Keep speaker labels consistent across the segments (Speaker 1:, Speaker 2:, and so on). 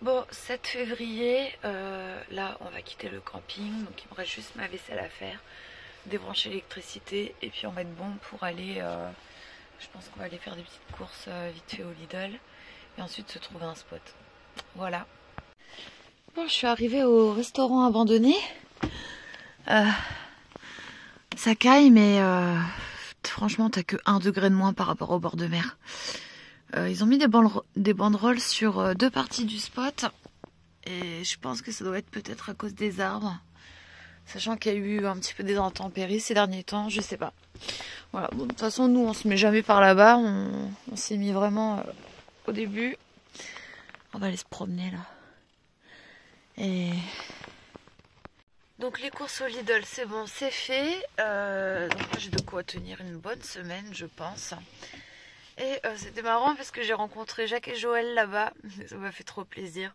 Speaker 1: Bon, 7 février, là on va quitter le camping, donc il me reste juste ma vaisselle à faire, débrancher l'électricité et puis on va être bon pour aller, je pense qu'on va aller faire des petites courses vite fait au Lidl et ensuite se trouver un spot. Voilà. Bon, je suis arrivée au restaurant abandonné. Ça caille, mais franchement t'as que 1 degré de moins par rapport au bord de mer. Ils ont mis des banderoles sur 2 parties du spot et je pense que ça doit être peut-être à cause des arbres, sachant qu'il y a eu un petit peu des intempéries ces derniers temps, je sais pas. Voilà, bon, de toute façon nous on se met jamais par là-bas, on s'est mis vraiment au début. On va aller se promener là. Et donc les courses au Lidl c'est bon, c'est fait. Donc moi j'ai de quoi tenir une bonne semaine je pense. Et c'était marrant parce que j'ai rencontré Jacques et Joël là-bas. Ça m'a fait trop plaisir.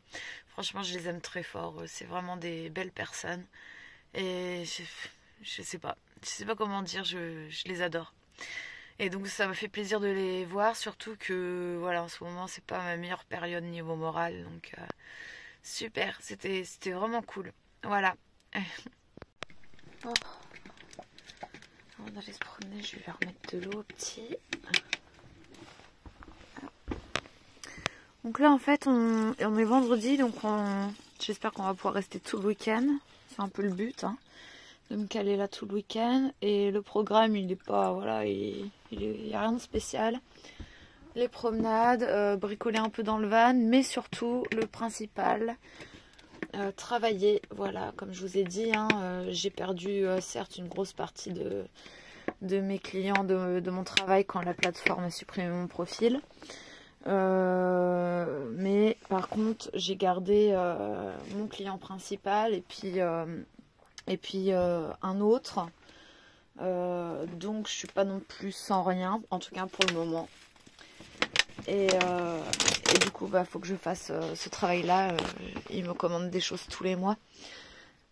Speaker 1: Franchement, je les aime très fort. C'est vraiment des belles personnes. Et je sais pas. Je sais pas comment dire. Je les adore. Et donc ça m'a fait plaisir de les voir. Surtout que voilà, en ce moment, c'est pas ma meilleure période niveau moral. Donc super. C'était vraiment cool. Voilà. Bon. On va aller se promener. Je vais leur mettre de l'eau au petit. Donc là en fait on est vendredi, donc j'espère qu'on va pouvoir rester tout le week-end. C'est un peu le but, hein, de me caler là tout le week-end. Et le programme il n'est pas, voilà, il y a rien de spécial. Les promenades, bricoler un peu dans le van, mais surtout le principal, travailler. Voilà, comme je vous ai dit, hein, j'ai perdu certes une grosse partie de mes clients de mon travail quand la plateforme a supprimé mon profil. Mais par contre j'ai gardé mon client principal et puis un autre, donc je suis pas non plus sans rien, en tout cas pour le moment. Et du coup bah faut que je fasse ce travail là. Il me commande des choses tous les mois,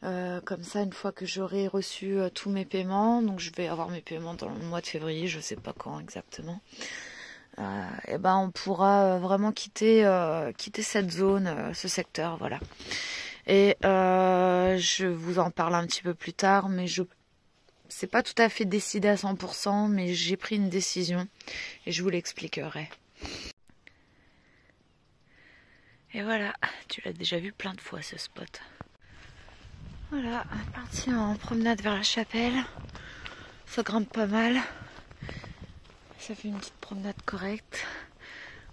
Speaker 1: comme ça une fois que j'aurai reçu tous mes paiements, donc je vais avoir mes paiements dans le mois de février, je sais pas quand exactement. Et ben on pourra vraiment quitter cette zone, ce secteur, voilà. Et je vous en parle un petit peu plus tard, mais c'est pas tout à fait décidé à 100%, mais j'ai pris une décision et je vous l'expliquerai. Et voilà, tu l'as déjà vu plein de fois ce spot. Voilà, parti en promenade vers la chapelle. Ça grimpe pas mal. Ça fait une petite promenade correcte.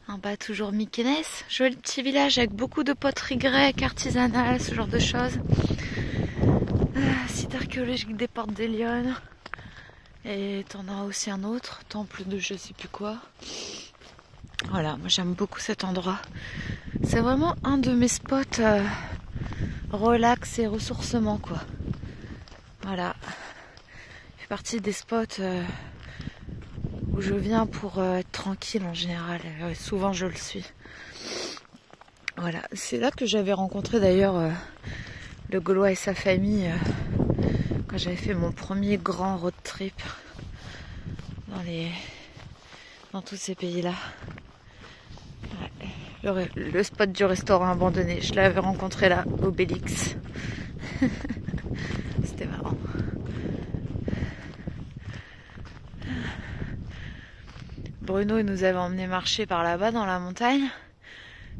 Speaker 1: En bas, toujours Mykines. Joli petit village avec beaucoup de poteries grecques, artisanales, ce genre de choses. Site archéologique des Portes des Lyonnes. Et t'en as aussi un autre, temple de je sais plus quoi. Voilà, moi j'aime beaucoup cet endroit. C'est vraiment un de mes spots relax et ressourcement, quoi. Voilà. Il fait partie des spots où je viens pour être tranquille en général. Souvent je le suis. Voilà, c'est là que j'avais rencontré d'ailleurs le Gaulois et sa famille quand j'avais fait mon premier grand road trip dans tous ces pays-là. Ouais. Le spot du restaurant abandonné, je l'avais rencontré là, au Bélix. C'était marrant. Bruno nous avait emmené marcher par là-bas dans la montagne.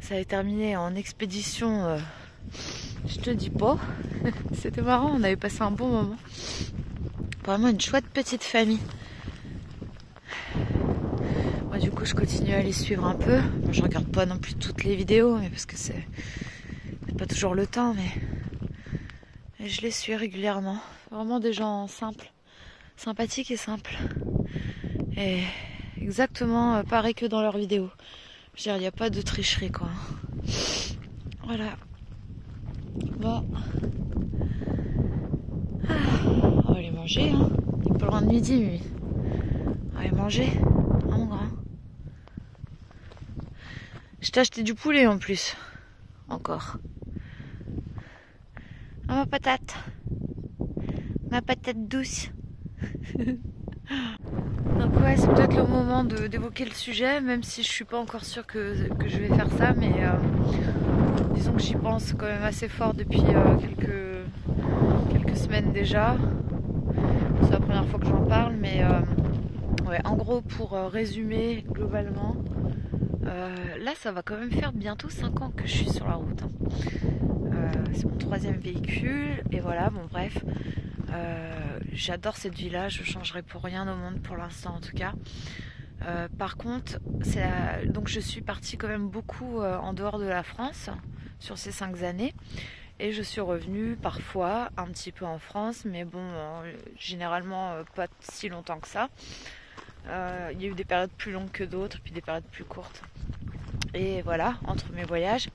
Speaker 1: Ça avait terminé en expédition, je te dis pas. C'était marrant, on avait passé un bon moment. Vraiment une chouette petite famille. Moi du coup je continue à les suivre un peu. Moi, je regarde pas non plus toutes les vidéos, mais parce que c'est pas toujours le temps, mais je les suis régulièrement. Vraiment des gens simples, sympathiques et simples. Et exactement pareil que dans leurs vidéos. Je veux dire, il n'y a pas de tricherie, quoi. Voilà. Bon. On va aller manger, hein. Il est pas loin de midi, lui. On va aller manger, hein, mon grand. Je t'ai acheté du poulet en plus. Encore. Oh, ma patate. Ma patate douce. Donc ouais, c'est peut-être le moment d'évoquer le sujet, même si je suis pas encore sûre que je vais faire ça, mais disons que donc j'y pense quand même assez fort depuis quelques semaines déjà. C'est la première fois que j'en parle, mais ouais, en gros, pour résumer globalement, là ça va quand même faire bientôt 5 ans que je suis sur la route, hein. C'est mon 3e véhicule, et voilà, bon bref, j'adore cette vie-là, je changerai pour rien au monde pour l'instant en tout cas. Par contre, donc je suis partie quand même beaucoup en dehors de la France sur ces 5 années, et je suis revenue parfois un petit peu en France, mais bon, généralement pas si longtemps que ça. Il y a eu des périodes plus longues que d'autres, puis des périodes plus courtes. Et voilà, entre mes voyages.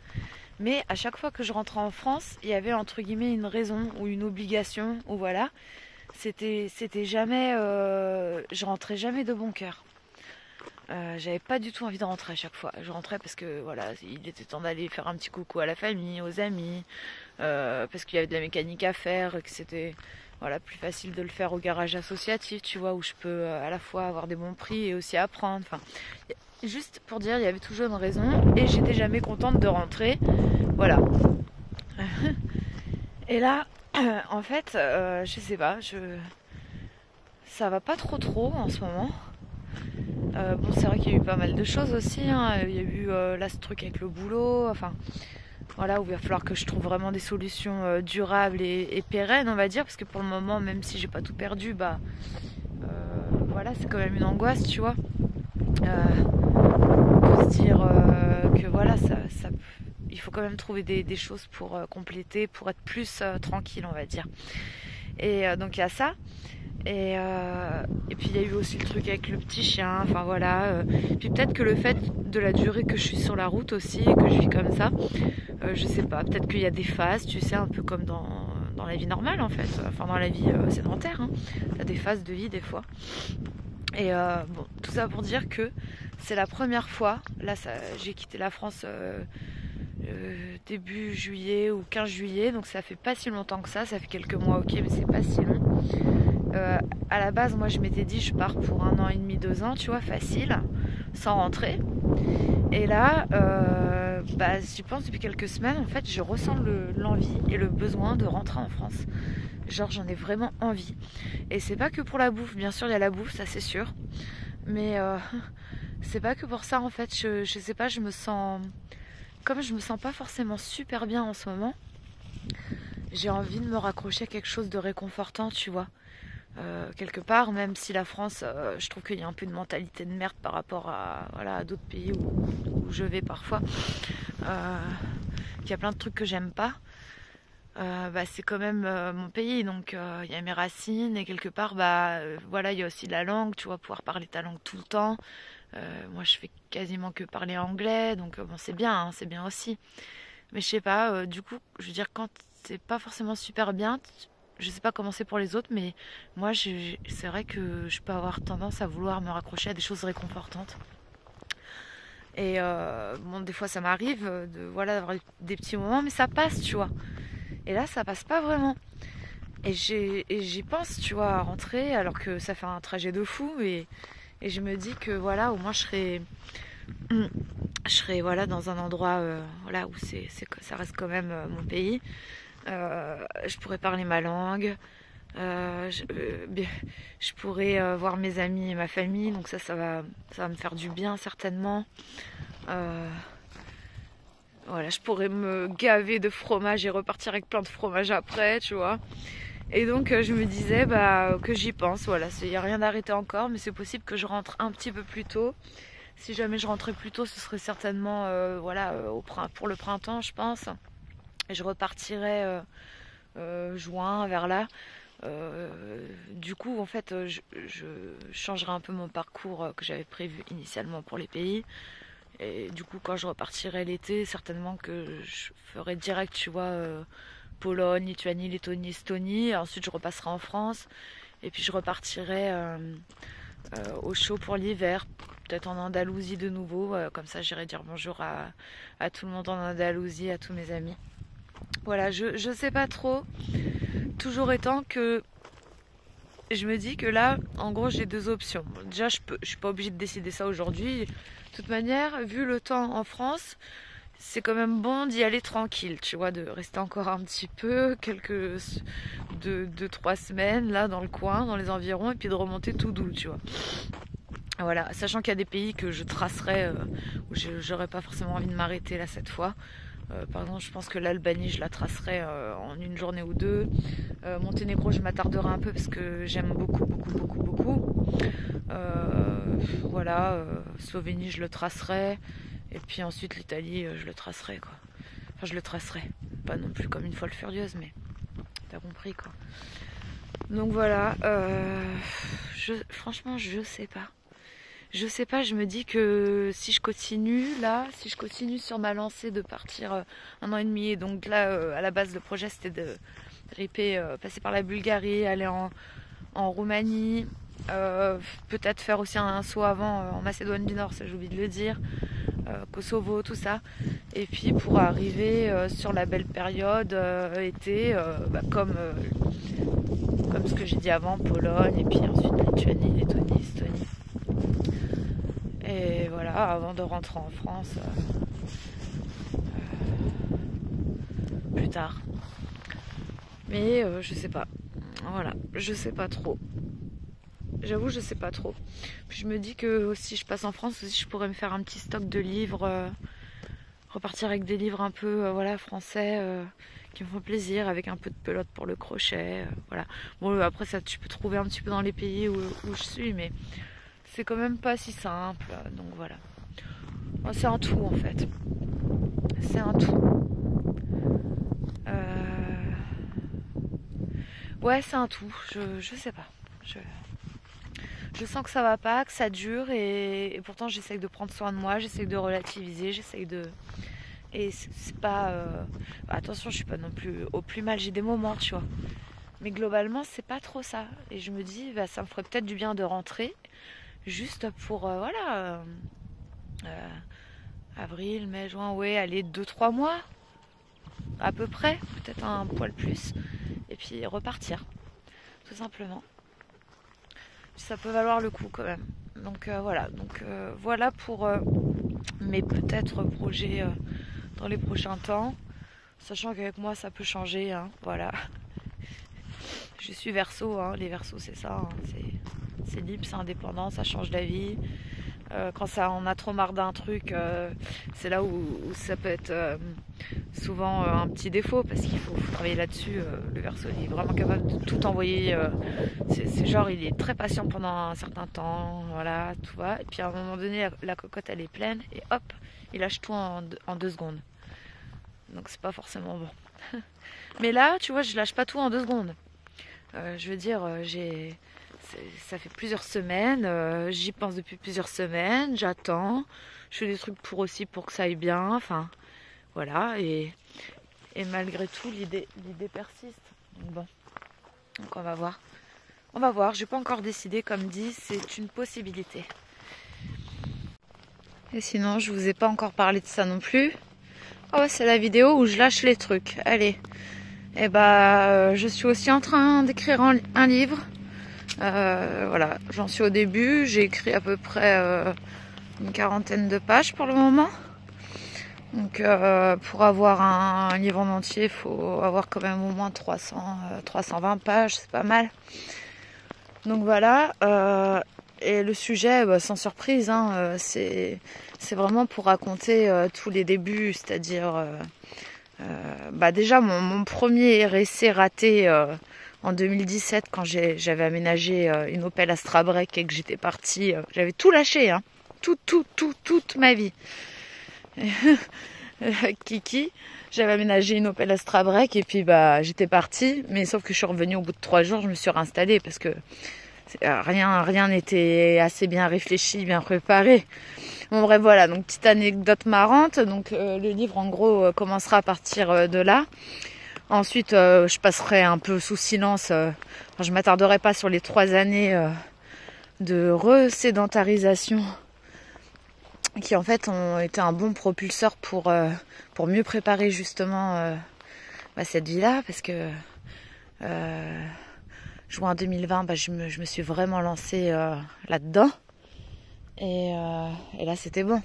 Speaker 1: Mais à chaque fois que je rentrais en France, il y avait entre guillemets une raison ou une obligation, ou voilà. C'était jamais... je rentrais jamais de bon cœur. J'avais pas du tout envie de rentrer à chaque fois. Je rentrais parce que voilà, il était temps d'aller faire un petit coucou à la famille, aux amis, parce qu'il y avait de la mécanique à faire, et que c'était voilà, plus facile de le faire au garage associatif, tu vois, où je peux à la fois avoir des bons prix et aussi apprendre. Enfin, juste pour dire, il y avait toujours une raison, et j'étais jamais contente de rentrer. Voilà. Et là, en fait, je sais pas, ça va pas trop en ce moment. Bon, c'est vrai qu'il y a eu pas mal de choses aussi, hein. Il y a eu là ce truc avec le boulot, enfin voilà, où il va falloir que je trouve vraiment des solutions durables et pérennes, on va dire, parce que pour le moment, même si j'ai pas tout perdu, bah voilà, c'est quand même une angoisse, tu vois, de se dire que voilà, il faut quand même trouver des choses pour compléter, pour être plus tranquille, on va dire. Et donc il y a ça. Et puis il y a eu aussi le truc avec le petit chien, enfin voilà. Puis peut-être que le fait de la durée que je suis sur la route aussi, et que je vis comme ça, je sais pas, peut-être qu'il y a des phases, tu sais, un peu comme dans la vie normale en fait, enfin dans la vie sédentaire, hein. T'as des phases de vie des fois. Et bon, tout ça pour dire que c'est la première fois, là j'ai quitté la France début juillet ou 15 juillet, donc ça fait pas si longtemps que ça fait quelques mois, ok, mais c'est pas si long. À la base, moi je m'étais dit je pars pour 1 an et demi, 2 ans, tu vois, facile, sans rentrer. Et là, j'y pense depuis quelques semaines, en fait, je ressens l'envie et le besoin de rentrer en France. Genre, j'en ai vraiment envie. Et c'est pas que pour la bouffe, bien sûr, il y a la bouffe, ça c'est sûr. Mais c'est pas que pour ça, en fait, je sais pas, je me sens pas forcément super bien en ce moment, j'ai envie de me raccrocher à quelque chose de réconfortant, tu vois. Quelque part, même si la France, je trouve qu'il y a un peu une mentalité de merde par rapport à d'autres pays où je vais parfois, qu'il y a plein de trucs que j'aime pas. C'est quand même mon pays, donc il y a mes racines, et quelque part, voilà, il y a aussi la langue, tu vois, pouvoir parler ta langue tout le temps. Moi, je fais quasiment que parler anglais, donc bon, c'est bien, hein, c'est bien aussi. Mais je sais pas, du coup, je veux dire, quand c'est pas forcément super bien, je sais pas comment c'est pour les autres, mais moi, c'est vrai que je peux avoir tendance à vouloir me raccrocher à des choses réconfortantes. Et bon, des fois, ça m'arrive d'avoir des petits moments, mais ça passe, tu vois. Et là, ça passe pas vraiment. Et j'y pense, tu vois, à rentrer, alors que ça fait un trajet de fou, et je me dis que voilà, au moins je serais voilà, dans un endroit voilà, où ça reste quand même mon pays. Je pourrais parler ma langue, je pourrais voir mes amis et ma famille, donc ça va me faire du bien certainement. Voilà, je pourrais me gaver de fromage et repartir avec plein de fromage après, tu vois. Et donc je me disais que j'y pense, voilà, il n'y a rien d'arrêté encore, mais c'est possible que je rentre un petit peu plus tôt. Si jamais je rentrais plus tôt, ce serait certainement pour le printemps, je pense. Et je repartirais juin, vers là. Du coup, en fait, je changerai un peu mon parcours que j'avais prévu initialement pour les pays. Et du coup, quand je repartirai l'été, certainement que je ferai direct, tu vois, Pologne, Lituanie, Lettonie, Estonie. Et ensuite, je repasserai en France. Et puis, je repartirai au chaud pour l'hiver. Peut-être en Andalousie de nouveau. Comme ça, j'irai dire bonjour à tout le monde en Andalousie, à tous mes amis. Voilà, je sais pas trop. Toujours étant que je me dis que là, en gros, j'ai 2 options. Bon, déjà, je suis pas obligée de décider ça aujourd'hui. De toute manière, vu le temps en France, c'est quand même bon d'y aller tranquille, tu vois, de rester encore un petit peu, deux, 3 semaines là dans le coin, dans les environs, et puis de remonter tout doux, tu vois. Voilà, sachant qu'il y a des pays que je tracerai, où j'aurais pas forcément envie de m'arrêter là cette fois. Par exemple, je pense que l'Albanie, je la tracerai en une journée ou deux. Monténégro, je m'attarderai un peu parce que j'aime beaucoup, beaucoup, beaucoup, beaucoup. Voilà, Slovénie, je le tracerai. Et puis ensuite, l'Italie, je le tracerai, quoi. Enfin, je le tracerai. Pas non plus comme une folle furieuse, mais t'as compris, quoi. Donc voilà, franchement, je sais pas. Je sais pas, je me dis que si je continue là, si je continue sur ma lancée de partir 1 an et demi, et donc là, à la base, le projet c'était de passer par la Bulgarie, aller en Roumanie, peut-être faire aussi un saut avant en Macédoine du Nord, ça j'ai oublié de le dire, Kosovo, tout ça, et puis pour arriver sur la belle période été, comme ce que j'ai dit avant, Pologne, et puis ensuite Lituanie, Lettonie, Estonie. Et voilà, avant de rentrer en France plus tard. Mais je sais pas. Voilà, je sais pas trop. J'avoue, je sais pas trop. Puis je me dis que si je passe en France aussi, je pourrais me faire un petit stock de livres, repartir avec des livres un peu voilà, français qui me font plaisir, avec un peu de pelote pour le crochet. Voilà. Bon, après ça, tu peux trouver un petit peu dans les pays où je suis, mais c'est quand même pas si simple. Donc voilà. Bon, c'est un tout en fait. C'est un tout. Ouais, c'est un tout. Je sais pas. Je sens que ça va pas, que ça dure, et pourtant j'essaye de prendre soin de moi, j'essaye de relativiser, j'essaye de... Et c'est pas... attention, je suis pas non plus au plus mal, j'ai des moments, tu vois. Mais globalement, c'est pas trop ça. Et je me dis, ça me ferait peut-être du bien de rentrer, juste pour, voilà... avril, mai, juin, ouais, allez, 2-3 mois, à peu près, peut-être un poil plus, et puis repartir, tout simplement. Ça peut valoir le coup quand même. Donc voilà pour mes peut-être projets dans les prochains temps, sachant qu'avec moi ça peut changer, hein, voilà. Je suis Verseau, hein, les Verseaux c'est ça, hein, c'est libre, c'est indépendant, ça change la vie. Quand on a trop marre d'un truc, c'est là où ça peut être souvent un petit défaut, parce qu'il faut travailler là-dessus. Le Verseau il est vraiment capable de tout envoyer. C'est genre, il est très patient pendant un certain temps, voilà, tout va. Et puis à un moment donné, la cocotte elle est pleine, et hop, il lâche tout en 2 secondes. Donc c'est pas forcément bon. Mais là, tu vois, je lâche pas tout en 2 secondes. Je veux dire, ça fait plusieurs semaines, j'y pense depuis plusieurs semaines, j'attends, je fais des trucs pour que ça aille bien, enfin voilà, et malgré tout l'idée persiste. Donc bon, donc on va voir, j'ai pas encore décidé, comme dit, c'est une possibilité. Et sinon, je vous ai pas encore parlé de ça non plus. Oh ouais, c'est la vidéo où je lâche les trucs, allez. Et je suis aussi en train d'écrire un livre. Voilà, j'en suis au début, j'ai écrit à peu près une 40aine de pages pour le moment. Donc pour avoir un livre en entier, il faut avoir quand même au moins 320 pages, c'est pas mal. Donc voilà, et le sujet, sans surprise, hein, c'est vraiment pour raconter tous les débuts, c'est-à-dire déjà mon premier essai raté en 2017, quand j'avais aménagé une Opel Astra Break et que j'étais partie, j'avais tout lâché, hein, toute ma vie. Kiki, j'avais aménagé une Opel Astra Break et puis j'étais partie, mais sauf que je suis revenue au bout de 3 jours, je me suis réinstallée parce que rien n'était assez bien réfléchi, bien préparé. Bon bref, voilà, donc petite anecdote marrante. Donc le livre en gros commencera à partir de là. Ensuite je passerai un peu sous silence, je m'attarderai pas sur les 3 années de resédentarisation qui en fait ont été un bon propulseur pour mieux préparer justement cette vie-là, parce que juin 2020, je me suis vraiment lancée là-dedans. Et là, c'était bon.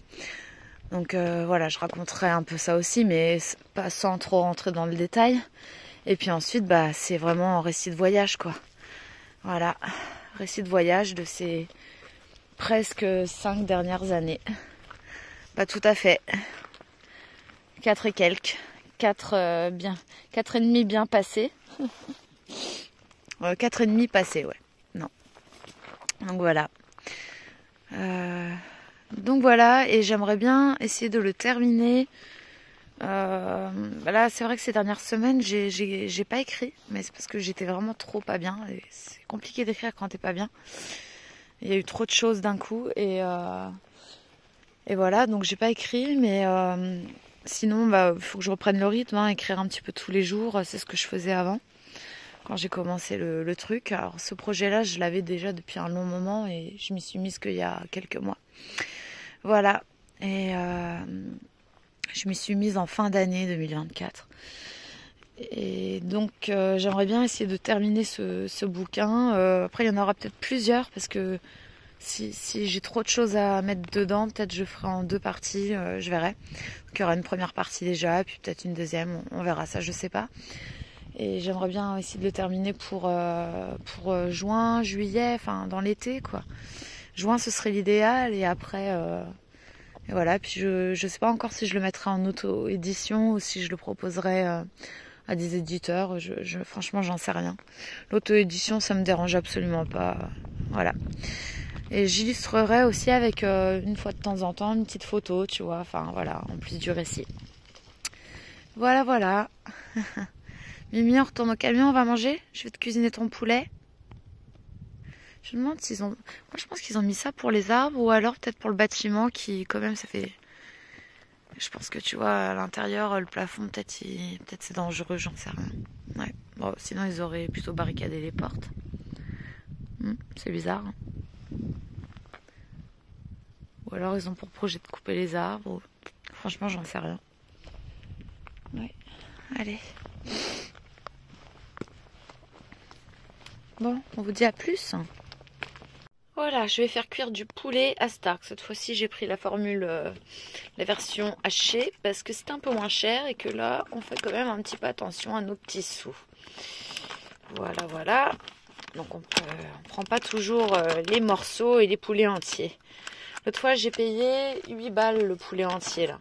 Speaker 1: Donc voilà, je raconterai un peu ça aussi, mais pas sans trop rentrer dans le détail. Et puis ensuite, bah, c'est vraiment un récit de voyage, quoi. Voilà, récit de voyage de ces presque 5 dernières années. Pas tout à fait. 4 et quelques. 4 et demi bien passés. 4 et demi passés, ouais. Non. Donc voilà. Donc voilà, et j'aimerais bien essayer de le terminer. Là, c'est vrai que ces dernières semaines, j'ai pas écrit, mais c'est parce que j'étais vraiment trop pas bien. Et c'est compliqué d'écrire quand t'es pas bien. Il y a eu trop de choses d'un coup, et voilà, donc j'ai pas écrit, mais sinon, bah, faut que je reprenne le rythme, hein, écrire un petit peu tous les jours, c'est ce que je faisais avant, quand j'ai commencé le truc. Alors ce projet-là, je l'avais déjà depuis un long moment, et je m'y suis mise qu'il y a quelques mois. Voilà, et je m'y suis mise en fin d'année 2024. Et donc j'aimerais bien essayer de terminer ce bouquin. Après il y en aura peut-être plusieurs, parce que si j'ai trop de choses à mettre dedans, peut-être je ferai en 2 parties, je verrai. Donc il y aura une première partie déjà, puis peut-être une deuxième, on verra ça, je sais pas. Et j'aimerais bien essayer de le terminer pour juin, juillet, enfin dans l'été, quoi. Juin ce serait l'idéal, et après et voilà. Puis je sais pas encore si je le mettrai en auto-édition ou si je le proposerai à des éditeurs. Franchement, j'en sais rien. L'auto-édition, ça me dérange absolument pas. Voilà. Et j'illustrerai aussi avec une fois de temps en temps une petite photo, tu vois. Enfin voilà, en plus du récit. Voilà, voilà. Mimi, on retourne au camion, on va manger. Je vais te cuisiner ton poulet. Je me demande s'ils ont... Moi, je pense qu'ils ont mis ça pour les arbres, ou alors peut-être pour le bâtiment qui, quand même, ça fait... Je pense que, tu vois, à l'intérieur, le plafond, peut-être c'est dangereux, j'en sais rien. Ouais. Bon, sinon, ils auraient plutôt barricadé les portes. C'est bizarre. Hein. Ou alors, ils ont pour projet de couper les arbres. Ou... Franchement, j'en sais rien. Ouais. Allez. Bon, on vous dit à plus. Voilà, je vais faire cuire du poulet à Stark. Cette fois-ci, j'ai pris la formule, la version hachée, parce que c'est un peu moins cher et que là, on fait quand même un petit peu attention à nos petits sous. Voilà, voilà. Donc, on prend pas toujours les morceaux et les poulets entiers. L'autre fois, j'ai payé 8 balles le poulet entier, là.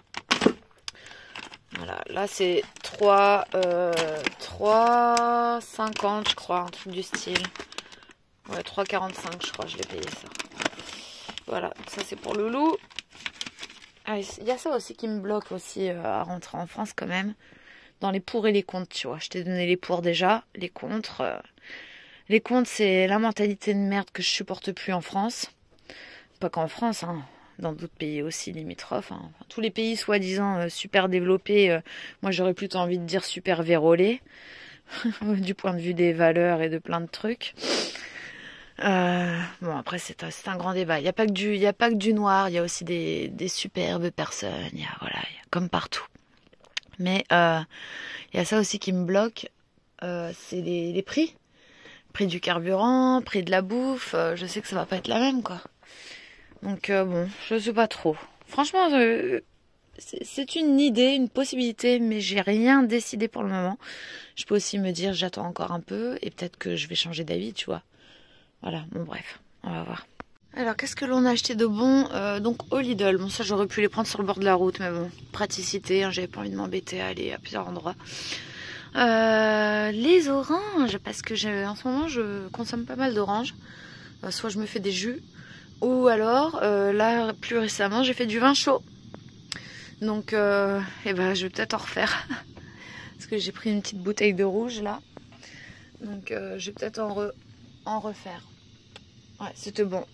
Speaker 1: Voilà, là, c'est 3,50, je crois, un truc du style. Ouais, 3,45 je crois, je l'ai payé ça. Voilà, ça c'est pour le loup. Ah, il y a ça aussi qui me bloque aussi à rentrer en France quand même. Dans les pour et les contre, tu vois. Je t'ai donné les pour déjà, les contre. Les contre, c'est la mentalité de merde que je supporte plus en France. Pas qu'en France, hein. Dans d'autres pays aussi limitrophes. Hein. Enfin, tous les pays soi-disant super développés, moi j'aurais plutôt envie de dire super vérolés. Du point de vue des valeurs et de plein de trucs. Bon, après c'est un grand débat. Il n'y a pas que du noir, il y a aussi des superbes personnes. Il y a, comme partout. Mais il y a ça aussi qui me bloque, c'est les prix. Prix du carburant, prix de la bouffe. Je sais que ça va pas être la même, quoi. Donc bon, je sais pas trop. Franchement, c'est une idée, une possibilité, mais j'ai rien décidé pour le moment. Je peux aussi me dire j'attends encore un peu et peut-être que je vais changer d'avis, tu vois. Voilà, bon bref, on va voir. Alors, qu'est-ce que l'on a acheté de bon donc au Lidl. Bon, ça j'aurais pu les prendre sur le bord de la route, mais bon, praticité, hein, j'avais pas envie de m'embêter à aller à plusieurs endroits. Les oranges, parce que en ce moment je consomme pas mal d'oranges. Soit je me fais des jus, ou alors, là, plus récemment, j'ai fait du vin chaud. Donc, je vais peut-être en refaire. Parce que j'ai pris une petite bouteille de rouge, là. Donc, je vais peut-être en refaire. Ouais, c'était bon.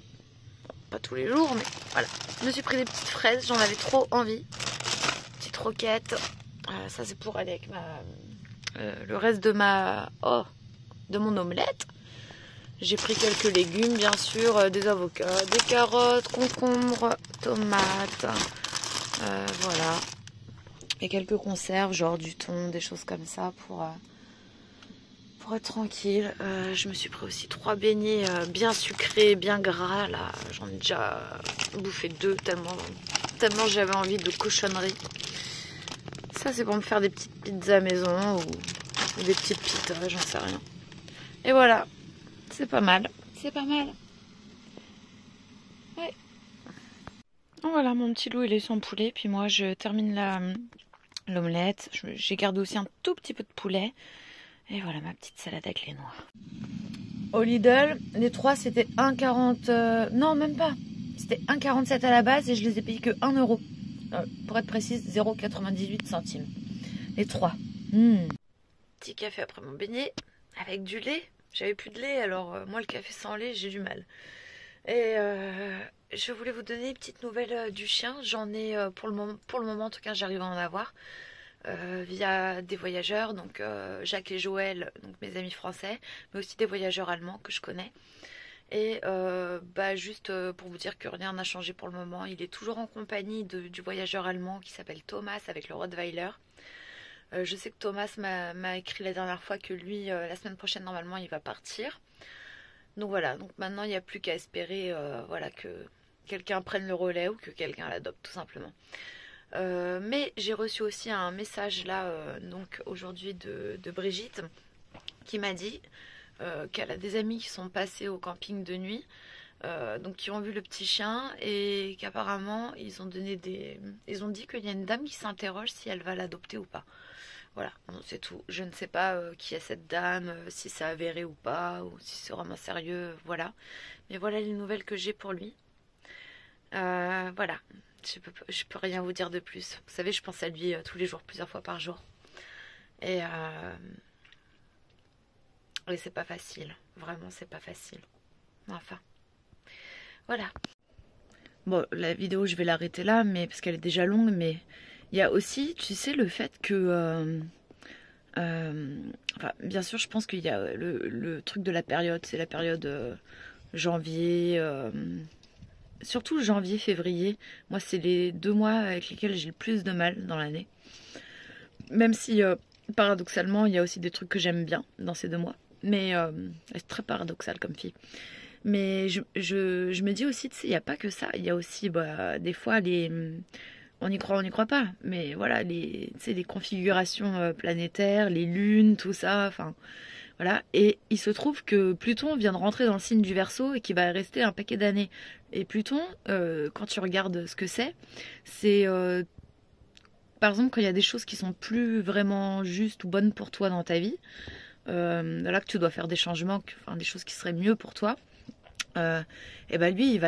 Speaker 1: Pas tous les jours, mais voilà. Je me suis pris des petites fraises, j'en avais trop envie. Petite roquette. Ça, c'est pour aller avec le reste de de mon omelette. J'ai pris quelques légumes, bien sûr, des avocats, des carottes, concombres, tomates, voilà. Et quelques conserves, genre du thon, des choses comme ça pour être tranquille. Je me suis pris aussi 3 beignets bien sucrés, bien gras, là. J'en ai déjà bouffé 2, tellement tellement j'avais envie de cochonnerie. Ça c'est pour me faire des petites pizzas maison ou des petites pitas, j'en sais rien. Et voilà, c'est pas mal. C'est pas mal. Ouais. Voilà, mon petit loup il est sans poulet. Puis moi je termine l'omelette. J'ai gardé aussi un tout petit peu de poulet. Et voilà ma petite salade avec les noix. Au Lidl, les 3 c'était 1,40... non même pas. C'était 1,47 à la base et je les ai payés que 1 euro. Pour être précise, 0,98 centimes. Les 3. Petit café après mon beignet avec du lait. J'avais plus de lait, alors moi le café sans lait j'ai du mal. Et je voulais vous donner une petite nouvelle du chien. J'en ai pour le moment en tout cas j'arrive à en avoir via des voyageurs, donc Jacques et Joël, donc mes amis français, mais aussi des voyageurs allemands que je connais. Et juste pour vous dire que rien n'a changé pour le moment, il est toujours en compagnie du voyageur allemand qui s'appelle Thomas avec le Rottweiler. Je sais que Thomas m'a écrit la dernière fois que lui, la semaine prochaine normalement il va partir. Donc voilà, donc maintenant il n'y a plus qu'à espérer voilà, que quelqu'un prenne le relais ou que quelqu'un l'adopte tout simplement. Mais j'ai reçu aussi un message là donc aujourd'hui de Brigitte qui m'a dit qu'elle a des amis qui sont passés au camping de nuit, donc qui ont vu le petit chien et qu'apparemment ils ont dit qu'il y a une dame qui s'interroge si elle va l'adopter ou pas. Voilà, bon, c'est tout. Je ne sais pas qui est cette dame, si c'est avéré ou pas, ou si c'est vraiment sérieux, voilà. Mais voilà les nouvelles que j'ai pour lui. Voilà, je peux rien vous dire de plus. Vous savez, je pense à lui tous les jours, plusieurs fois par jour. Et c'est pas facile, vraiment c'est pas facile. Enfin, voilà. Bon, la vidéo je vais l'arrêter là, mais parce qu'elle est déjà longue, mais il y a aussi, tu sais, le fait que... enfin, bien sûr, je pense qu'il y a le truc de la période, c'est la période janvier, surtout janvier, février. Moi, c'est les 2 mois avec lesquels j'ai le plus de mal dans l'année. Même si, paradoxalement, il y a aussi des trucs que j'aime bien dans ces 2 mois. Mais c'est très paradoxal comme fille. Mais je me dis aussi, tu sais, il n'y a pas que ça. Il y a aussi, des fois, on y croit pas. Mais voilà, les configurations planétaires, les lunes, tout ça, enfin... Voilà, et il se trouve que Pluton vient de rentrer dans le signe du Verseau et qu'il va rester un paquet d'années. Et Pluton, quand tu regardes ce que c'est par exemple quand il y a des choses qui sont plus vraiment justes ou bonnes pour toi dans ta vie, là que tu dois faire des changements, enfin des choses qui seraient mieux pour toi, et ben lui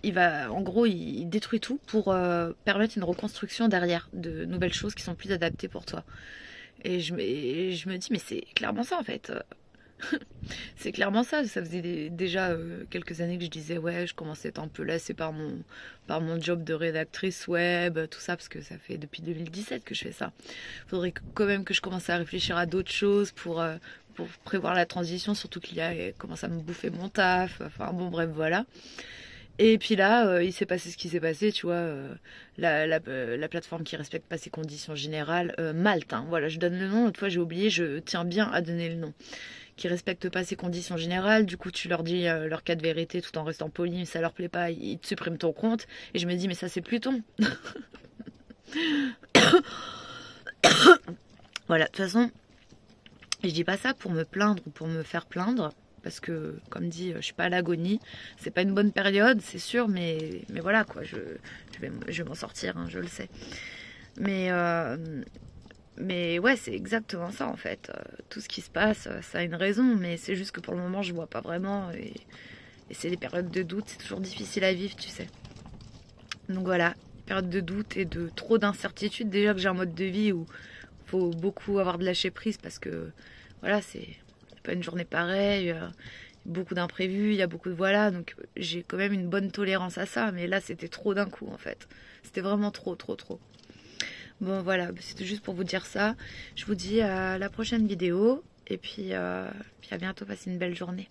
Speaker 1: en gros il détruit tout pour permettre une reconstruction derrière de nouvelles choses qui sont plus adaptées pour toi. Et je me dis, mais c'est clairement ça en fait. C'est clairement ça. Ça faisait déjà quelques années que je disais, ouais, je commençais à être un peu lassée par mon job de rédactrice web, tout ça, parce que ça fait depuis 2017 que je fais ça. Faudrait quand même que je commence à réfléchir à d'autres choses pour prévoir la transition, surtout qu'il commence à me bouffer mon taf. Enfin bon, bref, voilà. Et puis là, il s'est passé ce qui s'est passé, tu vois, la plateforme qui respecte pas ses conditions générales, Malte, hein, voilà, je donne le nom, l'autre fois j'ai oublié, je tiens bien à donner le nom, qui respecte pas ses conditions générales, du coup tu leur dis leur cas de vérité tout en restant poli, mais ça leur plaît pas, ils te suppriment ton compte, et je me dis, mais ça c'est Pluton. Voilà, de toute façon, je dis pas ça pour me plaindre ou pour me faire plaindre, parce que, comme dit, je suis pas à l'agonie. C'est pas une bonne période, c'est sûr, mais voilà, quoi. Je vais m'en sortir, hein, je le sais. Mais ouais, c'est exactement ça, en fait. Tout ce qui se passe, ça a une raison, mais c'est juste que pour le moment, je vois pas vraiment. Et c'est des périodes de doute, c'est toujours difficile à vivre, tu sais. Donc voilà, période de doute et de trop d'incertitude. Déjà que j'ai un mode de vie où il faut beaucoup avoir de lâcher prise, parce que, voilà, c'est... pas une journée pareille, beaucoup d'imprévus, il y a beaucoup de voilà, donc j'ai quand même une bonne tolérance à ça, mais là c'était trop d'un coup en fait, c'était vraiment trop. Bon voilà, c'était juste pour vous dire ça, je vous dis à la prochaine vidéo, et puis à bientôt, passez une belle journée.